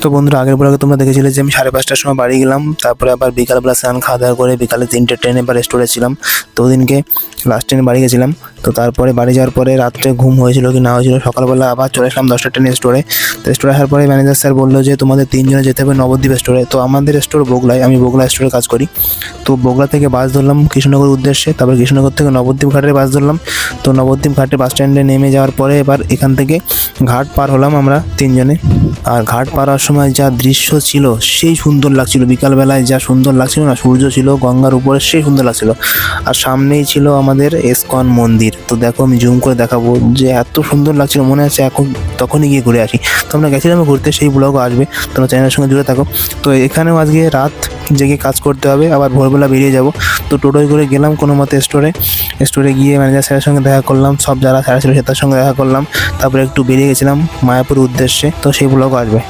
তো বন্ধুরা, আগের ব্লগে তোমরা দেখেছিলে যে আমি 5:30টার সময় বাড়ি গেলাম, তারপরে আবার বিকালবেলা স্নান খাওয়া দাওয়া করে বিকালে 3টে ট্রেনে বা রেস্টোরে ছিলাম। তো ওদিনকে লাস্ট ট্রেনে বাড়ি গেছিলাম। তো তারপরে বাড়ি যাওয়ার পরে রাত্রে ঘুম হয়েছিল কি না হয়েছিল, সকালবেলা আবার চলে আসলাম 10টা ট্রেনে স্টোরে। তো স্টোরে আসার পরে ম্যানেজার স্যার বললো যে তোমাদের 3 জনে যেতে হবে নবদ্বীপ স্টোরে। তো আমাদের স্টোর বগুড়ায়, আমি বগুড়া স্টোরে কাজ করি। তো বগুড়া থেকে বাস ধরলাম কৃষ্ণনগর উদ্দেশ্যে, তারপর কৃষ্ণনগর থেকে নবদ্বীপ ঘাটের বাস ধরলাম। তো নবদ্বীপ ঘাটে বাস স্ট্যান্ডে নেমে যাওয়ার পরে এবার এখান থেকে ঘাট পার হলাম আমরা 3 জনে। আর ঘাট পার হওয়ার সময় যা দৃশ্য ছিল সেই সুন্দর লাগছিল, বিকালবেলায় যা সুন্দর লাগছিল না, সূর্য ছিল গঙ্গার উপরে, সেই সুন্দর লাগছিল। আর সামনেই ছিল আমাদের ইসকন মন্দির। তো দেখো, আমি জুম করে দেখাবো যে এত সুন্দর লাগছিল, মনে আছে এখন তখনই গিয়ে ঘুরে আসি। তো আমরা গেছিলাম ঘুরতে, সেই ব্লগও আসবে, তোমরা চ্যানেলের সঙ্গে জুড়ে থাকো। তো এখানেও আজকে রাত জেগে কাজ করতে হবে, আবার ভোরবেলা বেরিয়ে যাব। তো টোটোয় করে গেলাম কোনো মতে স্টোরে গিয়ে ম্যানেজার স্যারের সঙ্গে দেখা করলাম, সব যারা স্যার ছিল তার সঙ্গে দেখা করলাম। তারপরে একটু বেরিয়ে গেছিলাম মায়াপুর উদ্দেশ্যে। তো সেই ব্লগও আসবে।